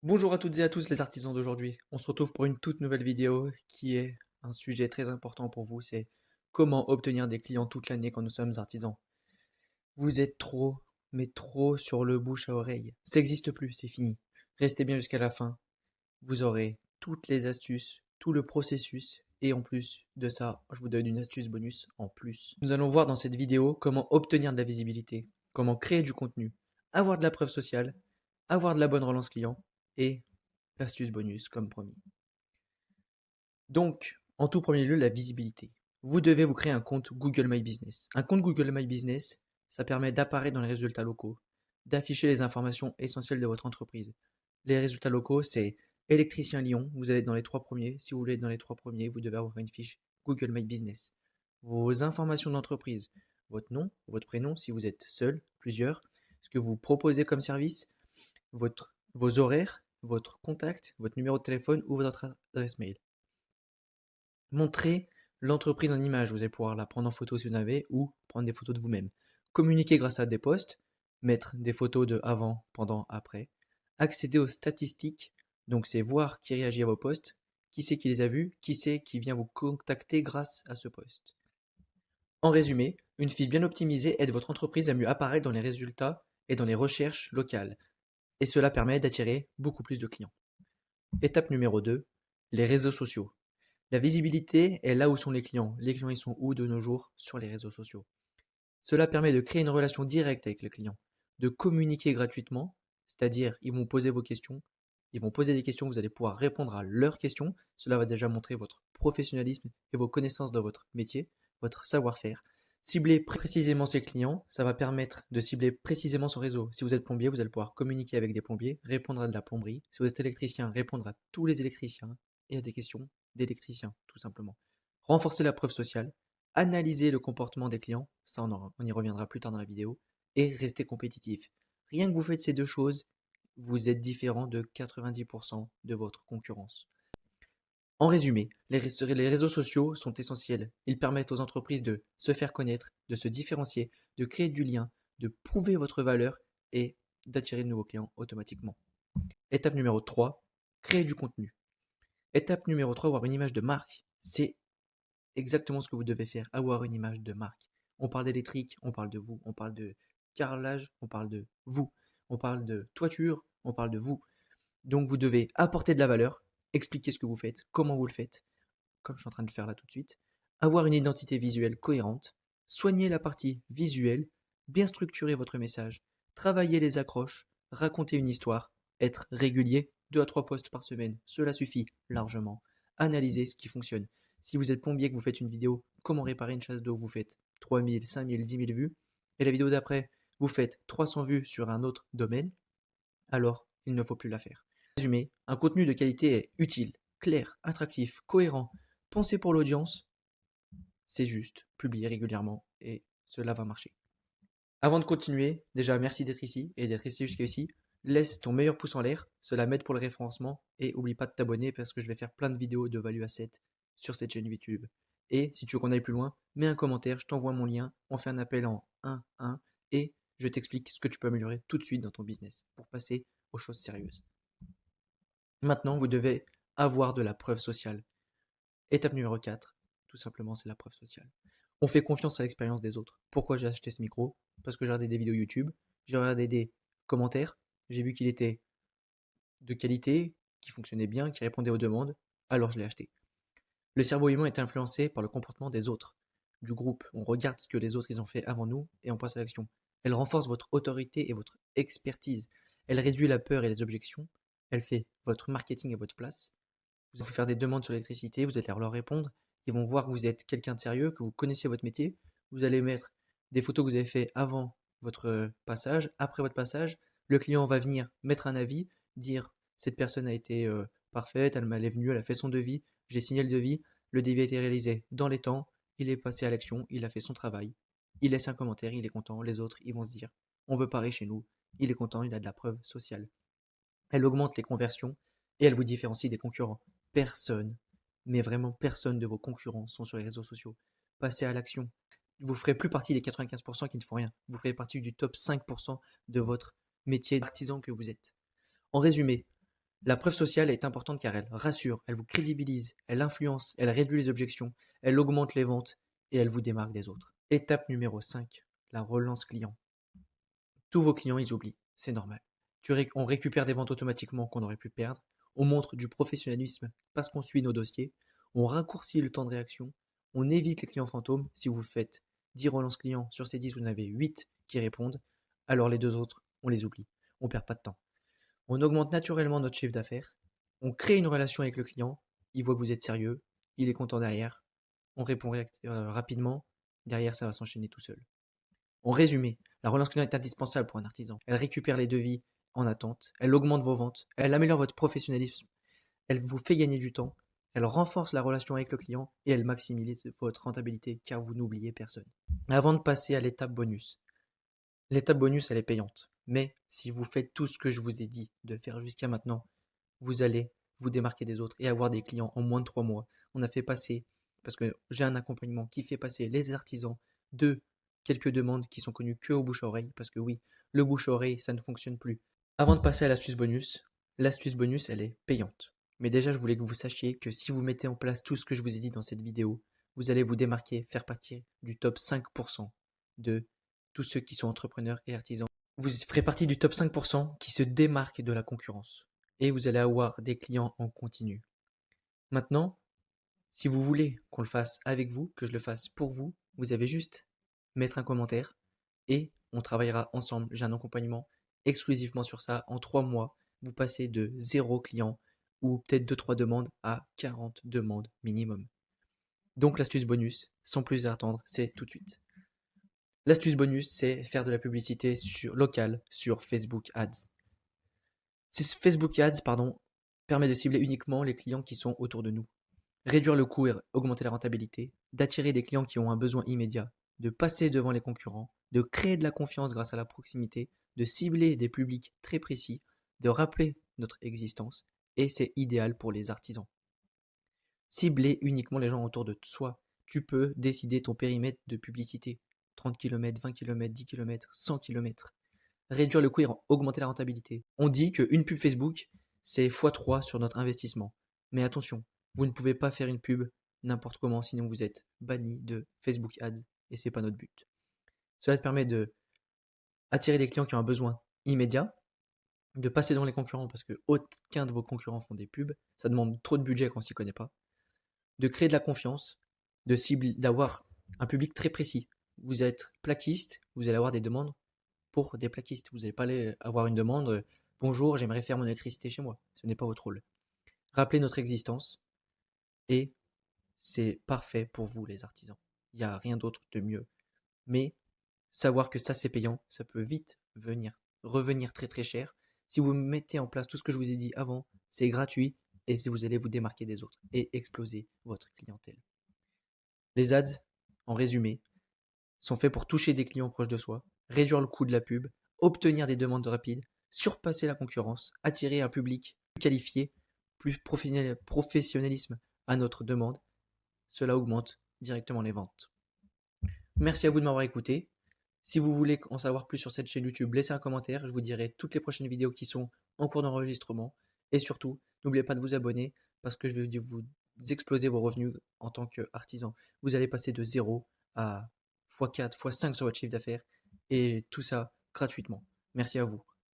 Bonjour à toutes et à tous les artisans d'aujourd'hui. On se retrouve pour une toute nouvelle vidéo qui est un sujet très important pour vous, c'est comment obtenir des clients toute l'année quand nous sommes artisans. Vous êtes trop, mais trop sur le bouche à oreille. Ça n'existe plus, c'est fini. Restez bien jusqu'à la fin. Vous aurez toutes les astuces, tout le processus et en plus de ça, je vous donne une astuce bonus en plus. Nous allons voir dans cette vidéo comment obtenir de la visibilité, comment créer du contenu, avoir de la preuve sociale, avoir de la bonne relance client et l'astuce bonus comme promis. Donc, en tout premier lieu, la visibilité. Vous devez vous créer un compte Google My Business. Un compte Google My Business, ça permet d'apparaître dans les résultats locaux, d'afficher les informations essentielles de votre entreprise. Les résultats locaux, c'est électricien Lyon, vous allez être dans les 3 premiers. Si vous voulez être dans les 3 premiers, vous devez avoir une fiche Google My Business. Vos informations d'entreprise, votre nom, votre prénom, si vous êtes seul, plusieurs, ce que vous proposez comme service, vos horaires, votre contact, votre numéro de téléphone ou votre adresse mail. Montrez l'entreprise en image, vous allez pouvoir la prendre en photo si vous en avez ou prendre des photos de vous-même. Communiquer grâce à des posts, mettre des photos de avant, pendant, après. Accéder aux statistiques, donc c'est voir qui réagit à vos posts, qui c'est qui les a vus, qui c'est qui vient vous contacter grâce à ce post. En résumé, une fiche bien optimisée aide votre entreprise à mieux apparaître dans les résultats et dans les recherches locales, et cela permet d'attirer beaucoup plus de clients. Étape numéro 2, les réseaux sociaux. La visibilité est là où sont les clients. Les clients, ils sont où de nos jours? Sur les réseaux sociaux. Cela permet de créer une relation directe avec les clients, de communiquer gratuitement, c'est-à-dire ils vont poser vos questions, ils vont poser des questions, vous allez pouvoir répondre à leurs questions. Cela va déjà montrer votre professionnalisme et vos connaissances dans votre métier, votre savoir-faire. Cibler précisément ses clients, ça va permettre de cibler précisément son réseau. Si vous êtes plombier, vous allez pouvoir communiquer avec des plombiers, répondre à de la plomberie. Si vous êtes électricien, répondre à tous les électriciens et à des questions d'électriciens, tout simplement. Renforcer la preuve sociale, analyser le comportement des clients, ça on y reviendra plus tard dans la vidéo, et rester compétitif. Rien que vous faites ces deux choses, vous êtes différent de 90% de votre concurrence. En résumé, les réseaux sociaux sont essentiels. Ils permettent aux entreprises de se faire connaître, de se différencier, de créer du lien, de prouver votre valeur et d'attirer de nouveaux clients automatiquement. Étape numéro 3, créer du contenu. Étape numéro 3, avoir une image de marque. C'est exactement ce que vous devez faire, avoir une image de marque. On parle d'électrique, on parle de vous, on parle de carrelage, on parle de vous, on parle de toiture, on parle de vous. Donc vous devez apporter de la valeur, expliquer ce que vous faites, comment vous le faites, comme je suis en train de le faire là tout de suite, avoir une identité visuelle cohérente, soigner la partie visuelle, bien structurer votre message, travailler les accroches, raconter une histoire, être régulier, 2 à 3 posts par semaine, cela suffit largement. Analyser ce qui fonctionne. Si vous êtes plombier que vous faites une vidéo comment réparer une chasse d'eau, vous faites 3000, 5000, 10 000 vues, et la vidéo d'après, vous faites 300 vues sur un autre domaine, alors il ne faut plus la faire. Résumé, un contenu de qualité est utile, clair, attractif, cohérent, pensé pour l'audience, c'est juste, publier régulièrement et cela va marcher. Avant de continuer, déjà merci d'être ici et d'être resté jusqu'à ici. Laisse ton meilleur pouce en l'air, cela m'aide pour le référencement et oublie pas de t'abonner parce que je vais faire plein de vidéos de value asset sur cette chaîne YouTube. Et si tu veux qu'on aille plus loin, mets un commentaire, je t'envoie mon lien, on fait un appel en 1-1 et je t'explique ce que tu peux améliorer tout de suite dans ton business pour passer aux choses sérieuses. Maintenant, vous devez avoir de la preuve sociale. Étape numéro 4, tout simplement, c'est la preuve sociale. On fait confiance à l'expérience des autres. Pourquoi j'ai acheté ce micro? Parce que j'ai regardé des vidéos YouTube, j'ai regardé des commentaires, j'ai vu qu'il était de qualité, qui fonctionnait bien, qui répondait aux demandes, alors je l'ai acheté. Le cerveau humain est influencé par le comportement des autres, du groupe. On regarde ce que les autres ils ont fait avant nous et on passe à l'action. Elle renforce votre autorité et votre expertise. Elle réduit la peur et les objections. Elle fait votre marketing à votre place. Vous allez faire des demandes sur l'électricité, vous allez leur répondre. Ils vont voir que vous êtes quelqu'un de sérieux, que vous connaissez votre métier. Vous allez mettre des photos que vous avez fait avant votre passage, après votre passage. Le client va venir mettre un avis, dire cette personne a été parfaite, elle est venue, elle a fait son devis, j'ai signé le devis a été réalisé dans les temps, il est passé à l'action, il a fait son travail. Il laisse un commentaire, il est content. Les autres, ils vont se dire on veut pareil chez nous. Il est content, il a de la preuve sociale. Elle augmente les conversions et elle vous différencie des concurrents. Personne, mais vraiment personne de vos concurrents sont sur les réseaux sociaux. Passez à l'action. Vous ne ferez plus partie des 95% qui ne font rien. Vous ferez partie du top 5% de votre métier d'artisan que vous êtes. En résumé, La preuve sociale est importante car elle rassure, elle vous crédibilise, elle influence, elle réduit les objections, elle augmente les ventes et elle vous démarque des autres. Étape numéro 5, la relance client. Tous vos clients, ils oublient, c'est normal. On récupère des ventes automatiquement qu'on aurait pu perdre, on montre du professionnalisme parce qu'on suit nos dossiers, on raccourcit le temps de réaction, on évite les clients fantômes. Si vous faites 10 relances clients, sur ces 10, vous en avez 8 qui répondent, alors les deux autres, on les oublie, on perd pas de temps. On augmente naturellement notre chiffre d'affaires, on crée une relation avec le client, il voit que vous êtes sérieux, il est content derrière, on répond rapidement, derrière ça va s'enchaîner tout seul. En résumé, la relance client est indispensable pour un artisan. Elle récupère les devis en attente, elle augmente vos ventes, elle améliore votre professionnalisme, elle vous fait gagner du temps, elle renforce la relation avec le client et elle maximise votre rentabilité car vous n'oubliez personne. Avant de passer à l'étape bonus elle est payante. Mais si vous faites tout ce que je vous ai dit de faire jusqu'à maintenant, vous allez vous démarquer des autres et avoir des clients en moins de 3 mois. On a fait passer, parce que j'ai un accompagnement qui fait passer les artisans de quelques demandes qui sont connues que au bouche à oreille, parce que oui, le bouche à oreille, ça ne fonctionne plus. Avant de passer à l'astuce bonus, elle est payante. Mais déjà, je voulais que vous sachiez que si vous mettez en place tout ce que je vous ai dit dans cette vidéo, vous allez vous démarquer, faire partie du top 5% de tous ceux qui sont entrepreneurs et artisans. Vous ferez partie du top 5% qui se démarque de la concurrence. Et vous allez avoir des clients en continu. Maintenant, si vous voulez qu'on le fasse avec vous, que je le fasse pour vous, vous avez juste mettre un commentaire et on travaillera ensemble. J'ai un accompagnement exclusivement sur ça. En 3 mois, vous passez de 0 client ou peut-être 2-3 demandes à 40 demandes minimum. Donc l'astuce bonus, sans plus attendre, c'est tout de suite. L'astuce bonus, c'est faire de la publicité locale sur Facebook Ads. Facebook Ads, permet de cibler uniquement les clients qui sont autour de nous. Réduire le coût et augmenter la rentabilité, d'attirer des clients qui ont un besoin immédiat, de passer devant les concurrents, de créer de la confiance grâce à la proximité, de cibler des publics très précis, de rappeler notre existence, et c'est idéal pour les artisans. Cibler uniquement les gens autour de soi. Tu peux décider ton périmètre de publicité. 30 km, 20 km, 10 km, 100 km. Réduire le coût et augmenter la rentabilité. On dit qu'une pub Facebook, c'est x3 sur notre investissement. Mais attention, vous ne pouvez pas faire une pub n'importe comment, sinon vous êtes banni de Facebook Ads et c'est pas notre but. Cela te permet de attirer des clients qui ont un besoin immédiat, de passer devant les concurrents parce que aucun de vos concurrents font des pubs, ça demande trop de budget quand on s'y connaît pas, de créer de la confiance, d'avoir un public très précis. Vous êtes plaquiste, vous allez avoir des demandes pour des plaquistes. Vous n'allez pas aller avoir une demande bonjour, j'aimerais faire mon électricité chez moi. Ce n'est pas votre rôle. Rappelez notre existence et c'est parfait pour vous, les artisans. Il n'y a rien d'autre de mieux. Mais savoir que ça, c'est payant, ça peut vite revenir très très cher. Si vous mettez en place tout ce que je vous ai dit avant, c'est gratuit et vous allez vous démarquer des autres et exploser votre clientèle. Les ads, en résumé, sont faits pour toucher des clients proches de soi, réduire le coût de la pub, obtenir des demandes rapides, surpasser la concurrence, attirer un public plus qualifié, plus professionnalisme à notre demande. Cela augmente directement les ventes. Merci à vous de m'avoir écouté. Si vous voulez en savoir plus sur cette chaîne YouTube, laissez un commentaire. Je vous dirai toutes les prochaines vidéos qui sont en cours d'enregistrement. Et surtout, n'oubliez pas de vous abonner parce que je vais vous exploser vos revenus en tant qu'artisan. Vous allez passer de 0 à x4, x5 sur votre chiffre d'affaires et tout ça gratuitement. Merci à vous.